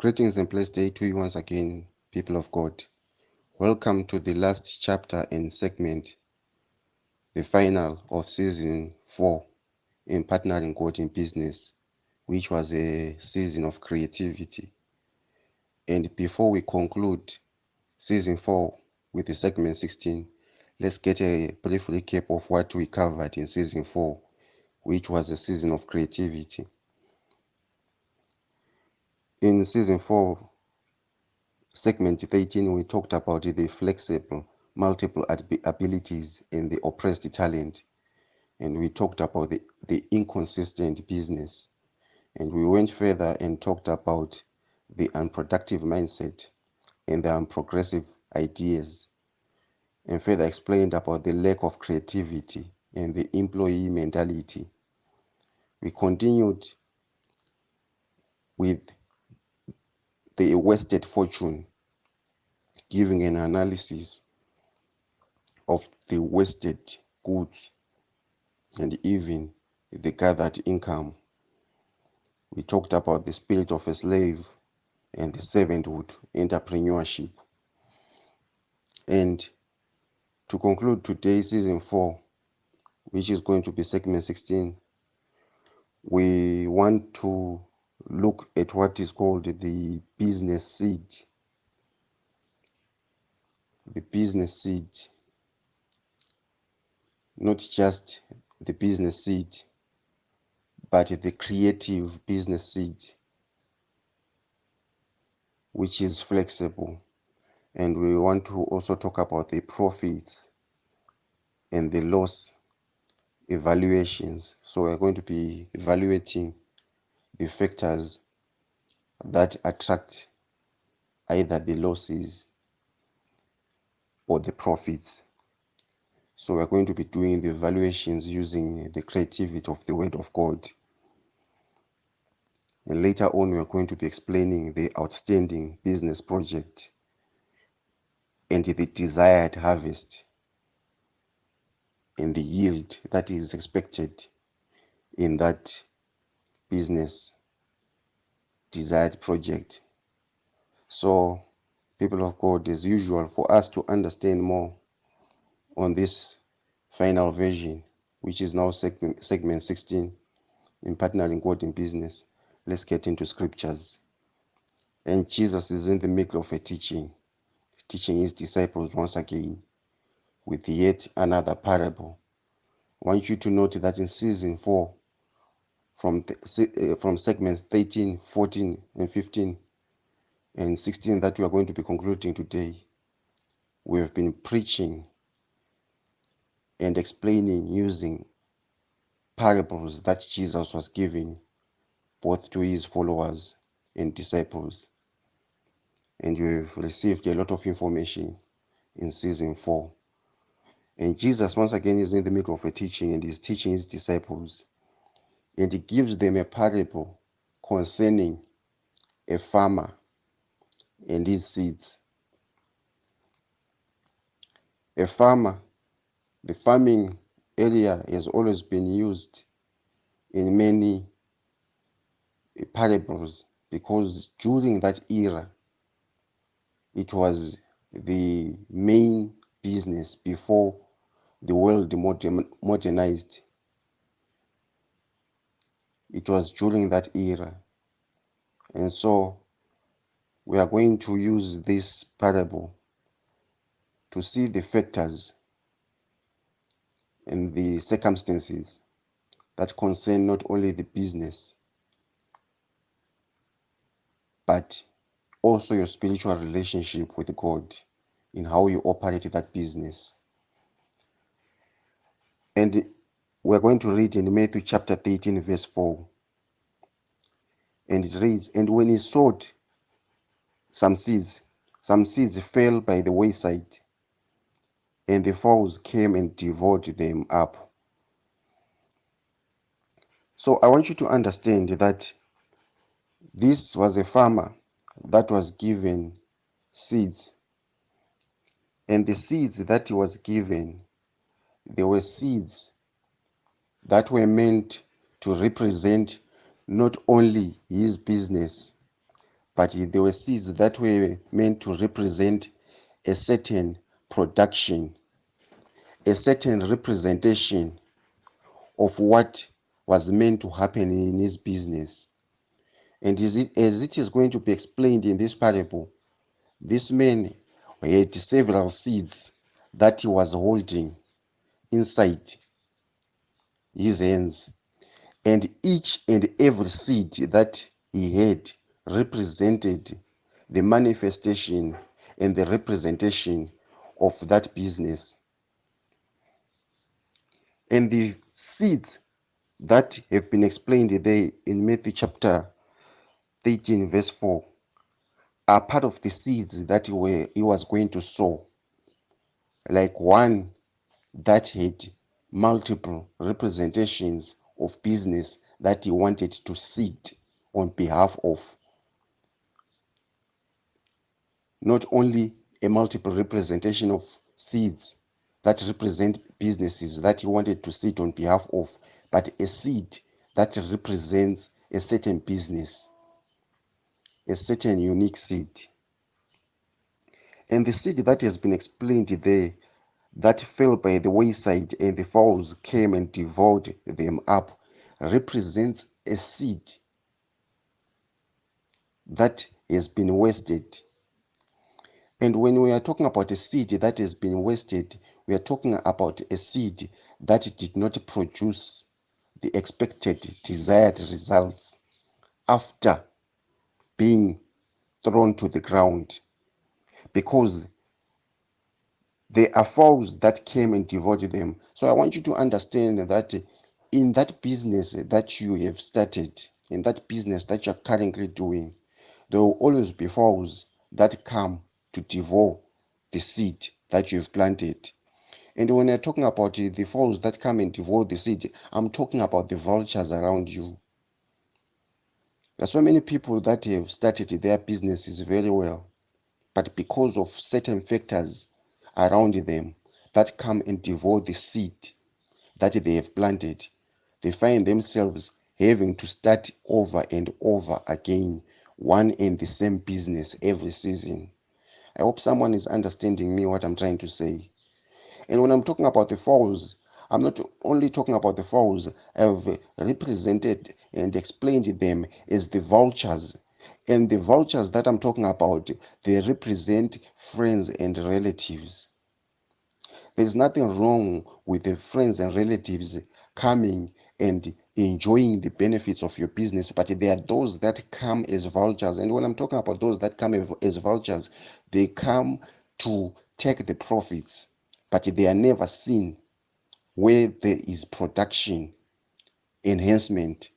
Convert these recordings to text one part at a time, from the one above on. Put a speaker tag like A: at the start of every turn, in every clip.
A: Greetings and blessed day to you once again, people of God. Welcome to the last chapter and segment, the final of season 4 in Partnering God in Business, which was a season of creativity. And before we conclude season 4 with the segment 16, let's get a brief recap of what we covered in season 4, which was a season of creativity. In season 4, segment 13, we talked about the flexible, multiple abilities and the oppressed talent. And we talked about the inconsistent business. And we went further and talked about the unproductive mindset and the unprogressive ideas. And further explained about the lack of creativity and the employee mentality. We continued with the wasted fortune, giving an analysis of the wasted goods and even the gathered income. We talked about the spirit of a slave and the servanthood, entrepreneurship. And to conclude today's season 4, which is going to be segment 16, we want to look at what is called the business seed. The business seed, not just the business seed, but the creative business seed, which is flexible. And we want to also talk about the profits and the loss evaluations. So we're going to be evaluating the factors that attract either the losses or the profits. So we're going to be doing the evaluations using the creativity of the Word of God. And later on, we're going to be explaining the outstanding business project and the desired harvest and the yield that is expected in that business desired project. So, people of God, as usual, for us to understand more on this final version, which is now segment 16 in Partnering God in Business, let's get into scriptures. And Jesus is in the middle of a teaching his disciples once again with yet another parable. I want you to note that in season 4, from segments 13, 14, and 15, and 16 that we are going to be concluding today, we have been preaching and explaining using parables that Jesus was giving both to his followers and disciples. And you have received a lot of information in season 4. And Jesus once again is in the middle of a teaching and is teaching his disciples. And he gives them a parable concerning a farmer and his seeds. A farmer, the farming area has always been used in many parables because during that era, it was the main business before the world modernized. It was during that era. And so we are going to use this parable to see the factors and the circumstances that concern not only the business, but also your spiritual relationship with God in how you operate that business. And we're going to read in Matthew chapter 13, verse 4. And it reads, "And when he sowed some seeds fell by the wayside, and the fowls came and devoured them up." So I want you to understand that this was a farmer that was given seeds. And the seeds that he was given, they were seeds that were meant to represent not only his business, but there were seeds that were meant to represent a certain production, a certain representation of what was meant to happen in his business. And as it is going to be explained in this parable, this man had several seeds that he was holding inside his hands, and each and every seed that he had represented the manifestation and the representation of that business. And the seeds that have been explained there in Matthew chapter 13, verse 4, are part of the seeds that he was going to sow, like one that had multiple representations of business that he wanted to seed on behalf of. Not only a multiple representation of seeds that represent businesses that he wanted to seed on behalf of, but a seed that represents a certain business, a certain unique seed. And the seed that has been explained there, that fell by the wayside and the fowls came and devoured them up, represents a seed that has been wasted. And when we are talking about a seed that has been wasted, we are talking about a seed that did not produce the expected desired results after being thrown to the ground, because there are fowls that came and devoured them. So I want you to understand that in that business that you have started, in that business that you're currently doing, there will always be fowls that come to devour the seed that you've planted. And when I'm talking about the fowls that come and devour the seed, I'm talking about the vultures around you. There are so many people that have started their businesses very well, but because of certain factors around them that come and devour the seed that they have planted, they find themselves having to start over and over again, one and the same business every season. I hope someone is understanding me what I'm trying to say. And when I'm talking about the fowls, I'm not only talking about the fowls, I've represented and explained them as the vultures. And the vultures that I'm talking about, they represent friends and relatives. There's nothing wrong with the friends and relatives coming and enjoying the benefits of your business, but there are those that come as vultures. And when I'm talking about those that come as vultures, they come to take the profits, but they are never seen where there is production, enhancement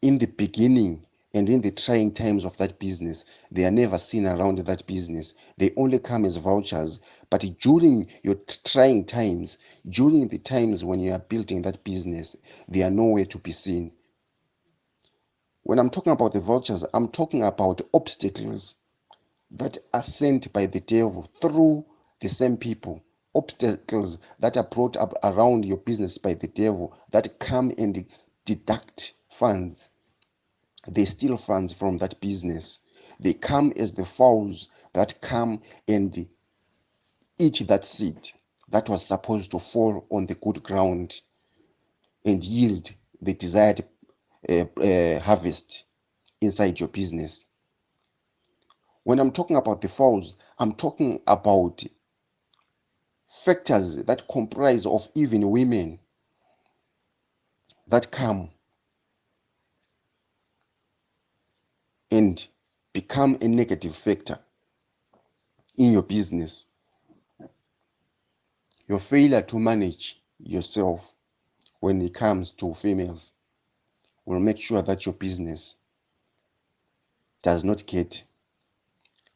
A: in the beginning and in the trying times of that business. They are never seen around that business. They only come as vultures. But during your trying times, during the times when you are building that business, they are nowhere to be seen. When I'm talking about the vultures, I'm talking about obstacles that are sent by the devil through the same people, obstacles that are brought up around your business by the devil that come and deduct funds. They steal funds from that business. They come as the fowls that come and eat that seed that was supposed to fall on the good ground and yield the desired harvest inside your business. When I'm talking about the fowls, I'm talking about factors that comprise of even women that come and become a negative factor in your business. Your failure to manage yourself when it comes to females will make sure that your business does not get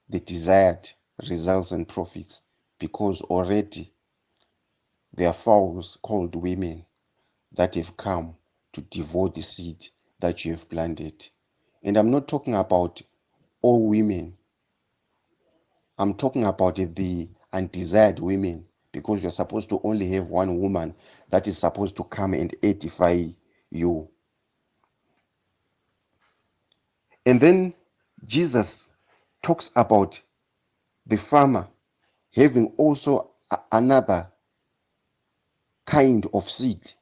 A: the desired results and profits, because already there are fowls called women that have come to devour the seed that you have planted. And I'm not talking about all women, I'm talking about the undesired women, because you're supposed to only have one woman that is supposed to come and edify you. And then Jesus talks about the farmer having also another kind of seed.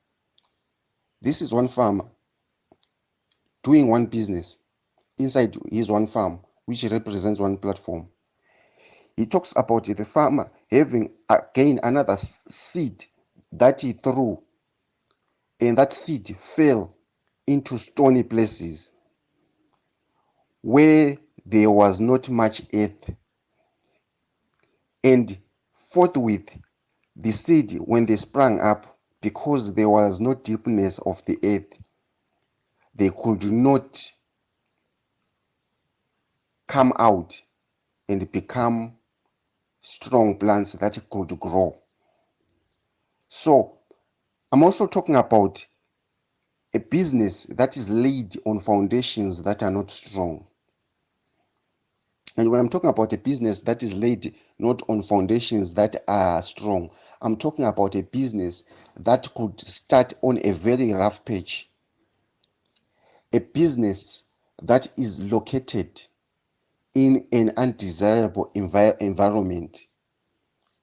A: This is one farmer doing one business inside his one farm, which represents one platform. He talks about the farmer having again another seed that he threw, and that seed fell into stony places where there was not much earth. And forthwith the seed, when they sprang up, because there was no deepness of the earth, they could not come out and become strong plants that could grow. So I'm also talking about a business that is laid on foundations that are not strong. And when I'm talking about a business that is laid not on foundations that are strong, I'm talking about a business that could start on a very rough patch, a business that is located in an undesirable environment,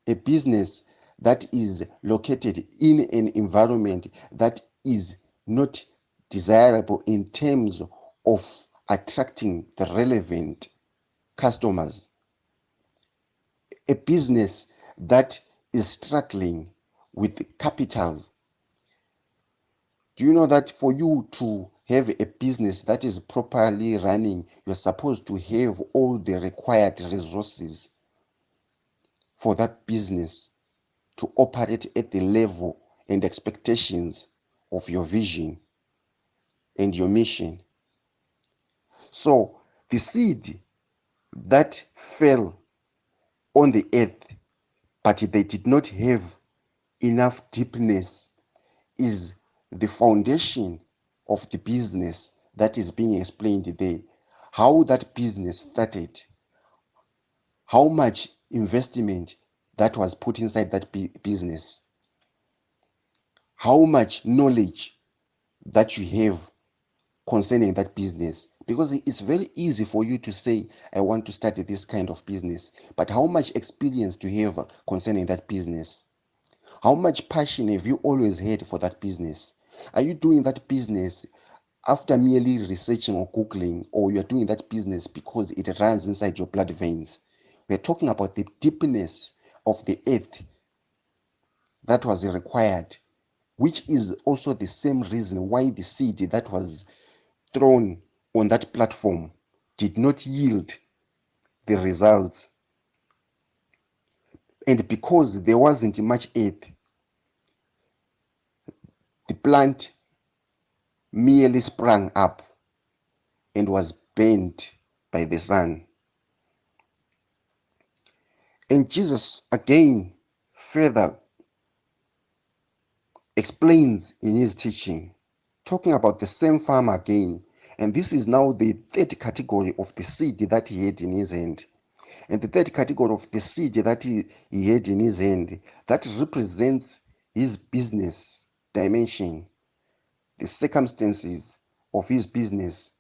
A: a business that is located in an environment that is not desirable in terms of attracting the relevant customers, a business that is struggling with capital. Do you know that for you to have a business that is properly running, you're supposed to have all the required resources for that business to operate at the level and expectations of your vision and your mission? So the seed that fell on the earth, but they did not have enough deepness, is the foundation of the business that is being explained there. How that business started, how much investment that was put inside that business, how much knowledge that you have concerning that business. Because it's very easy for you to say, I want to start this kind of business, but how much experience do you have concerning that business? How much passion have you always had for that business? Are you doing that business after merely researching or Googling, or you are doing that business because it runs inside your blood veins? We're talking about the deepness of the earth that was required, which is also the same reason why the seed that was thrown on that platform did not yield the results. And because there wasn't much earth, the plant merely sprang up and was burnt by the sun. And Jesus again further explains in his teaching, talking about the same farmer again. And this is now the third category of the seed that he had in his hand. And the third category of the seed that he had in his hand, that represents his business dimension, the circumstances of his business,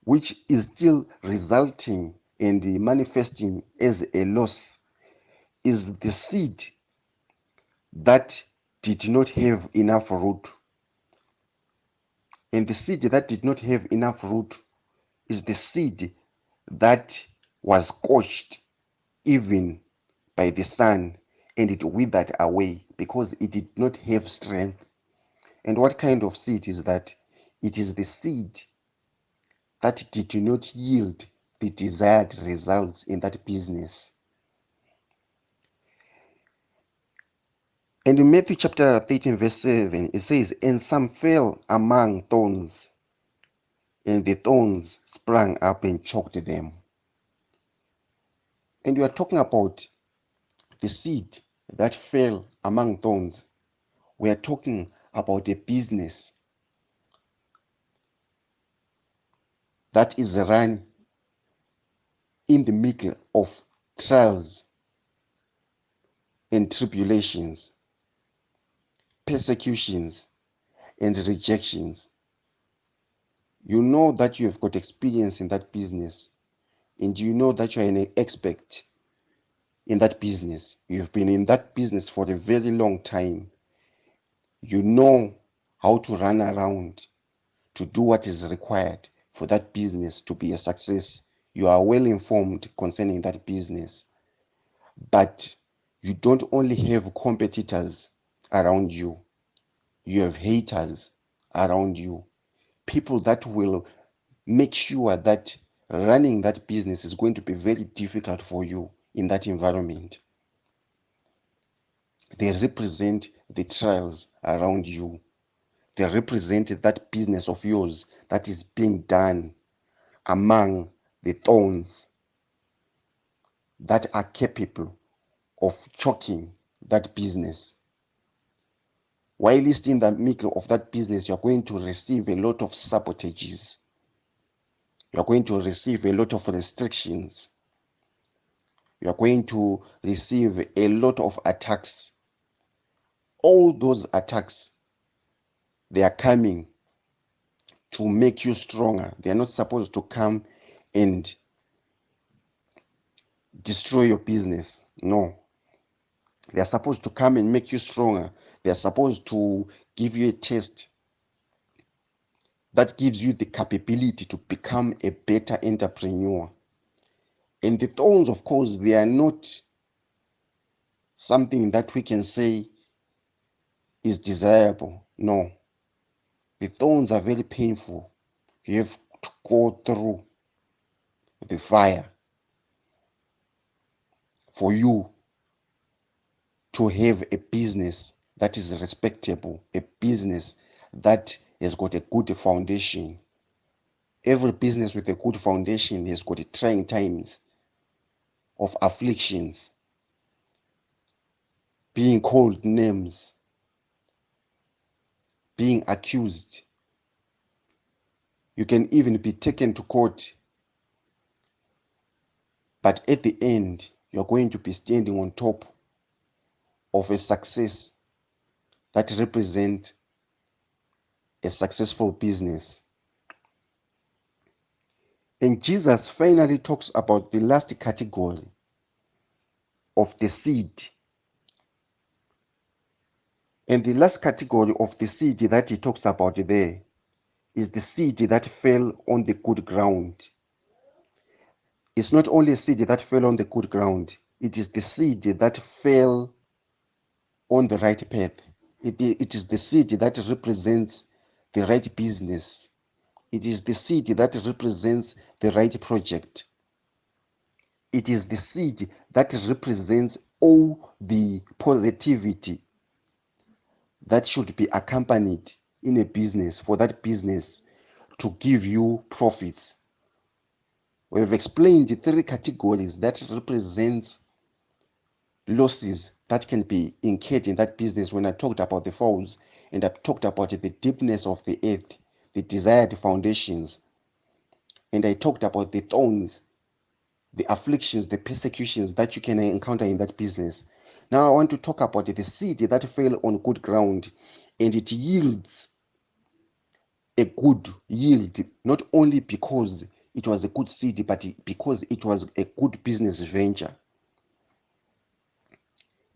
A: which is still resulting and manifesting as a loss, is the seed that did not have enough root. And the seed that did not have enough root is the seed that was scorched even by the sun, and it withered away because it did not have strength. And what kind of seed is that? It is the seed that did not yield the desired results in that business. And in Matthew chapter 13, verse 7, it says, And some fell among thorns, and the thorns sprang up and choked them. And we are talking about the seed that fell among thorns. We are talking about a business that is run in the middle of trials and tribulations, persecutions and rejections. You know that you have got experience in that business, and you know that you are an expert in that business. You've been in that business for a very long time. You know how to run around to do what is required for that business to be a success. You are well informed concerning that business, but you don't only have competitors around you, you have haters around you, people that will make sure that running that business is going to be very difficult for you in that environment. They represent the trials around you. They represent that business of yours that is being done among the thorns that are capable of choking that business. Whilst in the middle of that business, you're going to receive a lot of sabotages. You're going to receive a lot of restrictions. You're going to receive a lot of attacks. All those attacks, they are coming to make you stronger. They are not supposed to come and destroy your business. No. They are supposed to come and make you stronger. They are supposed to give you a test that gives you the capability to become a better entrepreneur. And the thorns, of course, they are not something that we can say is desirable. No. The thorns are very painful. You have to go through the fire for you to have a business that is respectable, a business that has got a good foundation. Every business with a good foundation has got trying times of afflictions, being called names, being accused. You can even be taken to court. But at the end, you're going to be standing on top of a success that represents a successful business. And Jesus finally talks about the last category of the seed. And the last category of the seed that he talks about there is the seed that fell on the good ground. It's not only a seed that fell on the good ground, it is the seed that fell on the right path. It is the seed that represents the right business. It is the seed that represents the right project. It is the seed that represents all the positivity that should be accompanied in a business for that business to give you profits. We have explained the three categories that represents losses that can be incurred in that business when I talked about the falls and I talked about the deepness of the earth, the desired foundations, and I talked about the thorns, the afflictions, the persecutions that you can encounter in that business. Now I want to talk about the seed that fell on good ground and it yields a good yield, not only because it was a good seed, but because it was a good business venture,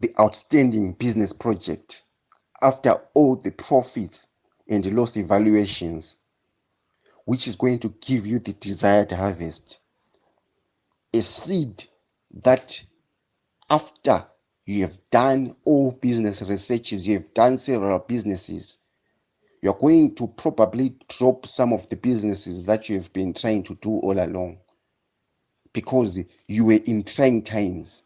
A: the outstanding business project. After all the profits and loss evaluations, which is going to give you the desired harvest. A seed that after you have done all business researches, you have done several businesses, you're going to probably drop some of the businesses that you have been trying to do all along because you were in trying times.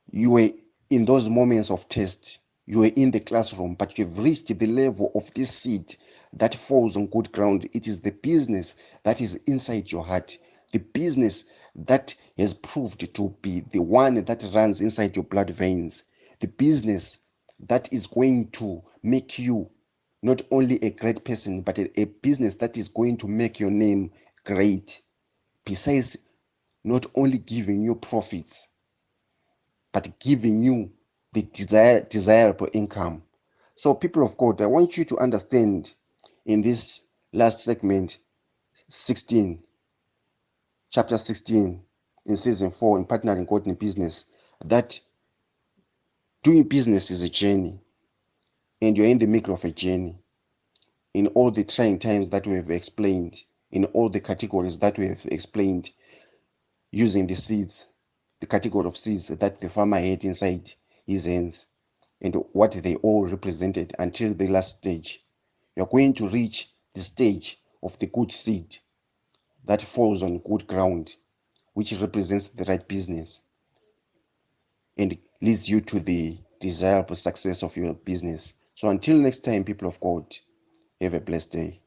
A: You were in those moments of test. You were in the classroom, but you've reached the level of this seed that falls on good ground. It is the business that is inside your heart, the business that has proved to be the one that runs inside your blood veins, the business that is going to make you not only a great person, but a business that is going to make your name great, besides not only giving you profits but giving you the desirable income. So, people of God, I want you to understand in this last segment, 16, chapter 16, in season 4, in Partnering God in Business, that doing business is a journey, and you're in the middle of a journey. In all the trying times that we have explained, in all the categories that we have explained, using the seeds, the category of seeds that the farmer had inside his hands, and what they all represented until the last stage. You're going to reach the stage of the good seed that falls on good ground, which represents the right business and leads you to the desirable success of your business. So until next time, people of God, have a blessed day.